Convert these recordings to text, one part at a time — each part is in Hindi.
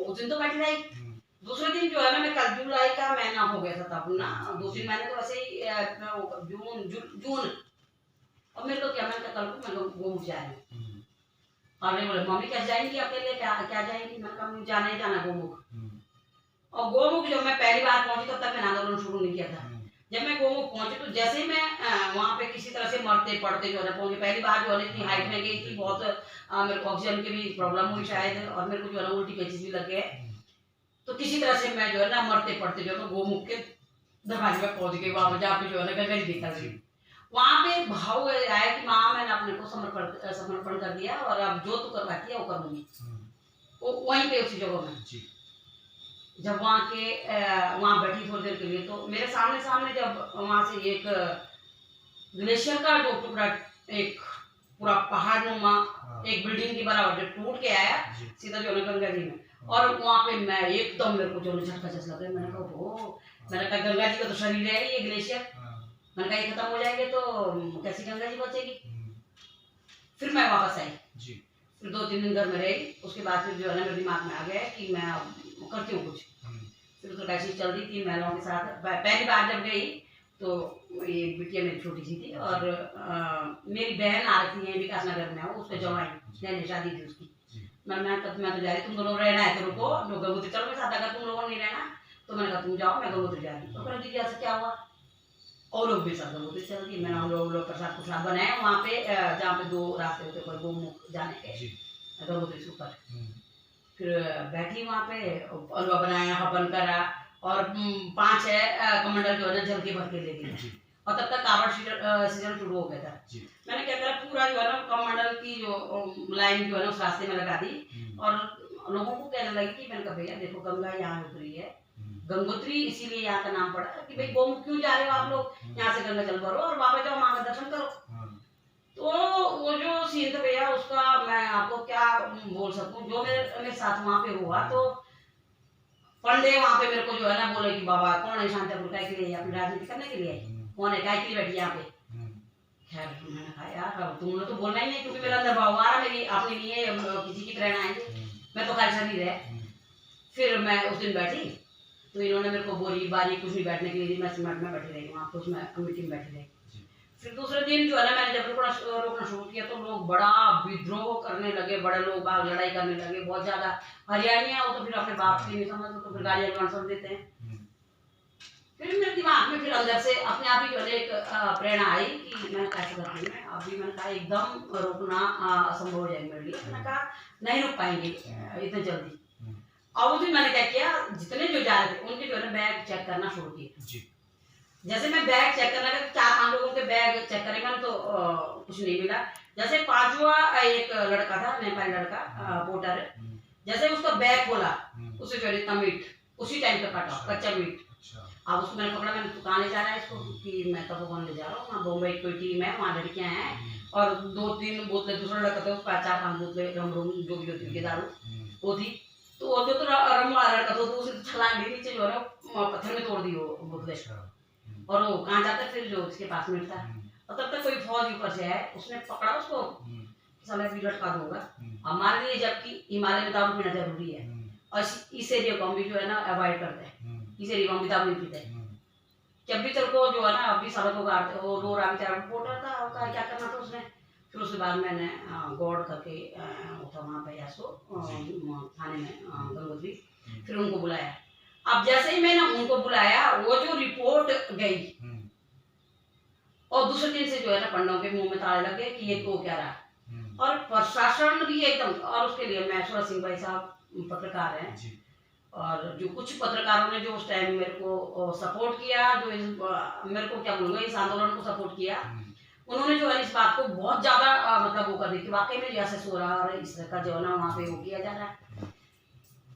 उस दिन तो बैठी रही। दूसरे दिन जो है ना, मैं कल जुलाई का महीना हो गया था तब ना, 2-3 महीने तो ऐसे ही जून। और मेरे को क्या, मैंने कल को मैं घूम जा रही हूँ। और नहीं बोले मम्मी कैसे जाएंगी अकेले, क्या क्या जाएंगी? मैंने कहा मुझे जाना ही जाना गोमुख। और गोमुख जब मैं पहली बार पहुंची तब तक मैंने आंदोलन शुरू नहीं किया था। जब मैं गोमुख पहुंची तो जैसे ही मैं वहाँ पे किसी तरह से मरते पड़ते जो है पहुंचे, पहली बार जो है इतनी हाइट में गई थी, बहुत मेरे को ऑक्सीजन की भी प्रॉब्लम हुई शायद, और मेरे को जो है ना उल्टी पेचिस भी लग गए। तो किसी तरह से मैं जो है ना मरते पड़ते जो है गोमुख के दरवाजे में पहुंच गई, वहां जहाँ पे जो है ना गंगा जी दिखा गई। वहां पे भाव आया कि माँ मैंने अपने को समर्पण कर दिया, और अब जो तू करवाती है वो करूंगी। वो वहीं पे उसी जगह में जब वहाँ बैठी थोड़ी देर के लिए, तो मेरे सामने जब वहां से एक ग्लेशियर का जो टुकड़ा, एक पूरा पहाड़ नुमा एक बिल्डिंग की बराबर जो टूट के आया सीधा जो है गंगा जी में, और वहां पे मैं एकदम मेरे को जो झटका जैसा लग गया। मैंने कहा गंगा जी का तो शरीर है ये ग्लेशियर, मैंने कहा ये खत्म हो जाएंगे तो कैसी गंगा जी बचेगी। फिर मैं वापस आई, फिर 2-3 दिन घर में रही। उसके बाद फिर जो है ना मेरे दिमाग में आ गया कि मैं करती हूँ कुछ। फिर तो कैसी चल रही 3 महिलाओं के साथ। पहली बार जब गई तो ये बिटिया मेरी छोटी सी थी, और मेरी बहन आ रही थी विकास नगर में, उसको जवाई शादी थी उसकी। मैं तो जा रही, तुम दोनों रहना है तो रुको, जो गंगोत्री चलो मेरे साथ, अगर तुम लोगों नहीं रहना तो मैंने कहा तुम जाओ, मैं गंगोत्री जा रही हूँ। तो दीदी ऐसा क्या हुआ, और लोग भी साथ गंगोत्री चल गई। मैंने हम लोग प्रसाद बनाए वहाँ पे, जहाँ पे 2 रास्ते होते हैं गोमुख जाने के, गंगोत्री से ऊपर। फिर बैठी वहाँ पे, हलवा बनाया, हवन करा, और 5-6 कमंडल जो है ना जल के भर के ले गई। और तब तक कावड़ सीजन शुरू हो गया था। मैंने क्या करा, पूरा जो है ना कमंडल की जो लाइन जो है ना उस रास्ते में लगा दी, और लोगों को कहने लगी कि मैंने कहा भैया देखो गंगा यहाँ उतरी है, गंगोत्री इसीलिए यहाँ का नाम पड़ा कि भाई गोमुख क्यों जा रहे हो आप लोग, यहाँ से गंगा जल भरो और वापस जाओ माँ का दर्शन करो। तो वो जो सीन था भैया, उसका मैं आपको क्या बोल सकूं, जो मेरे साथ वहां पे हुआ। तो पंडे वहां पे मेरे को जो है ना बोले कि बाबा कौन है शांतापुर, काय के लिए अपनी राजनीति करने के लिए, कौन है, काय के लिए बैठी यहाँ पे। खैर मैंने कहा यार तुमने तो बोलना ही नहीं, क्योंकि मेरा अंदर भाव आ रहा, मेरी अपनी नहीं है, किसी की प्रेरणा है, मैं तो खाली शरीर है। फिर मैं उस दिन बैठी तो इन्होंने मेरे को बोली बारी कुछ नहीं बैठने के लिए, मैं सिमट में बैठी रही वहाँ कुछ, मैं कमेटी में बैठी रही। फिर दूसरे दिन जो है ना मैंने जब रोकना शुरू किया तो लोग बड़ा विद्रोह करने लगे, बड़े लोग बाग लड़ाई करने लगे बहुत ज्यादा। हरियाणा हो तो फिर अपने बाप की नहीं समझ, तो फिर गालियां समझ देते हैं। फिर मेरे दिमाग में फिर अंदर से अपने आप ही जो है एक प्रेरणा आई कि मैंने कैसे करती हूँ। अभी मैंने कहा एकदम रोकना असंभव हो जाएगा मेरे लिए, मैंने कहा नहीं रुक पाएंगे इतने जल्दी। और उस दिन मैंने क्या किया, जितने जो जा रहे थे उनके जो है ना बैग चेक करना शुरू किया। जैसे मैं बैग चेक करने लगा, 4-5 लोगों के बैग चेक करे मैंने, तो कुछ नहीं मिला। जैसे 5वां एक लड़का था, नेपाली लड़का पोर्टर, जैसे उसका बैग खोला, उसे जो है मीट उसी टाइम पे काटा, कच्चा मीट। अब उसको मैंने पकड़ा, मैंने दुकान ले जा रहा है इसको कि मैं तपोवन ले जा रहा हूँ, वहाँ बॉम्बे कोई टीम है, वहाँ लड़कियाँ हैं, और 2-3 बोतलें, दूसरा लड़का था उसका 4-5 बोतलें रम जो भी होती है दारू वो थी। तो जो तो रम वाला लड़का था तो उसे छलांग दी नीचे, जो है पत्थर में तोड़ दी वो बोतलें, और वो कहाँ जाता फिर जो उसके पास में था। और तब तक कोई फौज ऊपर से है, उसने पकड़ा उसको, समय भी लटका दूंगा। हमारे लिए जबकि हिमालय में दारू पीना जरूरी है, और इस एरिया को हम भी जो है ना अवॉइड करते हैं, इस एरिया में हम भी दारू नहीं पीते। जब भी तेरे को जो है ना अभी सड़क को काटते वो रो रहा बेचारा रिपोर्टर था, उसका क्या करना था उसने। फिर उसके बाद मैंने गौड़ करके था वहाँ पे यासो थाने में गंगोत्री, फिर उनको बुलाया। अब जैसे ही मैंने उनको बुलाया, वो जो रिपोर्ट गई, और दूसरे दिन से जो है ना पंडों के मुंह में ताले लगे कि ये तो क्या रहा, और प्रशासन भी एकदम। और उसके लिए मैं सूरज सिंह भाई साहब पत्रकार हैं, और जो कुछ पत्रकारों ने जो उस टाइम मेरे को सपोर्ट किया, जो मेरे को क्या बोलूँगा इस आंदोलन को सपोर्ट किया, उन्होंने जो है इस बात को बहुत ज्यादा मतलब वो कर दी कि वाकई में जैसे सो रहा और इस तरह का जो है ना वहाँ पे वो किया जा रहा है।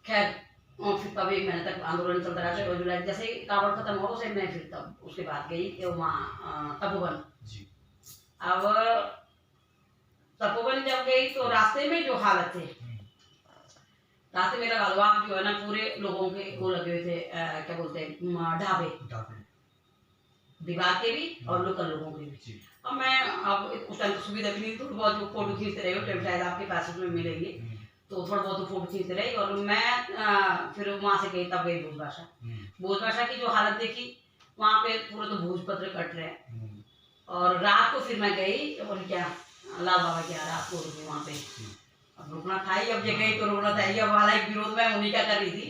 खैर फिर तब 1 महीने तक आंदोलन चलता रहा, जुलाई जैसे कावड़ खत्म हो उसे मैं फिर तब उसके बाद गई वहाँ तपोवन। अब तपोवन जब गई तो रास्ते में जो हालत थे, रास्ते में लगा लो जो है ना पूरे लोगों के वो लगे हुए थे, क्या बोलते हैं ढाबे, दीवार के भी और लोकल लोगों के भी। अब मैं अब उस टाइम तो सुविधा भी नहीं, थोड़ी बहुत जो फोटो खींचते रहे हो शायद आपके पास में मिलेंगे, तो थोड़ा बहुत फोटो खींचते रही। और मैं फिर वहाँ से गई, तब गई भोज भाषा। भोज भाषा की जो हालत देखी वहाँ पे, पूरे तो भोज पत्र कट रहे हैं। और रात को फिर मैं गई, और क्या लाल बाबा की रात को रुकी वहाँ पे। अब रुकना था ही, अब ये गई तो रुकना था ही। अब वाला एक विरोध में उन्हीं क्या कर रही थी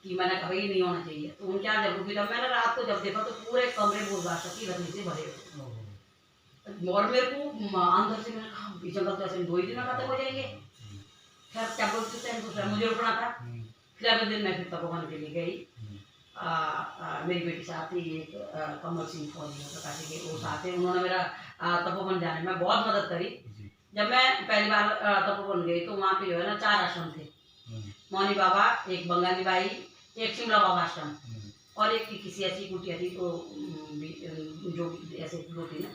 कि मैंने कहा भाई नहीं होना चाहिए, तो उनके यहाँ जब रुकी, जब मैंने रात को जब देखा तो पूरे कमरे भोज भाषा की रखने से भरे हुए। और मेरे को अंदर से मैंने कहा जंगल तो ऐसे 2 ही दिन में खत्म हो जाएंगे। खैर क्या बोलते, मुझे रुकना था। फिर अगले दिन मैं फिर तपोवन के लिए गई। मेरी बेटी साथ थी, एक कमल सिंह फौजी प्रकाशी के, वो साथ थे। उन्होंने मेरा तपोवन जाने में बहुत मदद करी। जब मैं पहली बार तपोवन गई तो वहाँ पे जो है ना 4 आश्रम थे। मौनी बाबा, एक बंगाली बाई, एक शिमला बाबा आश्रम, और एक किसी ऐसी कुटिया थी तो जो ऐसे 2-3 है।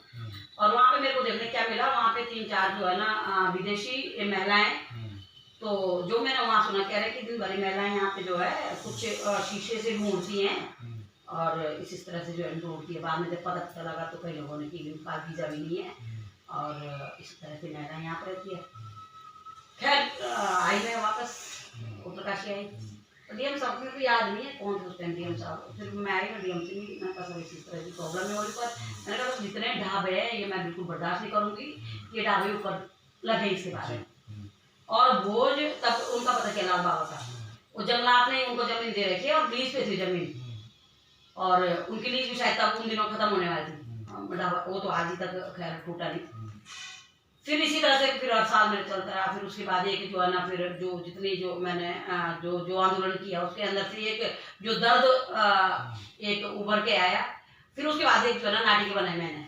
और वहाँ पे मेरे को देखने क्या मिला, वहाँ पे 3-4 जो है ना विदेशी महिलाएं। तो जो मैंने वहाँ सुना, कह रहे कि दिन भरी महिलाएं यहाँ पे जो है कुछ शीशे से ढूंढती हैं और इस तरह से जो है ढूंढती है। बाद में जब पता लगा तो कई लोगों ने कि इनका वीजा भी नहीं है, और इस तरह की महिलाएं यहाँ पर रहती है। खैर आई मैं वापस उत्तरकाशी आई। डीएम साहब मेरे को याद नहीं है कौन थे उस टाइम डीएम साहब। फिर मैं आई ना डीएम से भी, मैंने कहा सर इस तरह की प्रॉब्लम है। और पर मैंने कहा जितने ढाबे हैं ये मैं बिल्कुल बर्दाश्त नहीं करूँगी, ये ढाबे ऊपर लगे इसके बारे में। और भोज तब उनका पता चला बाबा का, वो जंगलात ने उनको जमीन दे रखी है और लीज पे थी जमीन, और उनकी लीज भी शायद तब उन दिनों खत्म होने वाली थी। वो तो आज ही तक खैर टूटा नहीं। फिर इसी तरह से फिर हर साल मेरे चलता रहा। फिर उसके बाद एक जो है ना, फिर जो जितनी जो मैंने जो आंदोलन किया उसके अंदर से एक जो दर्द एक उभर के आया। फिर उसके बाद एक जो है ना नाटिका बनाई मैंने।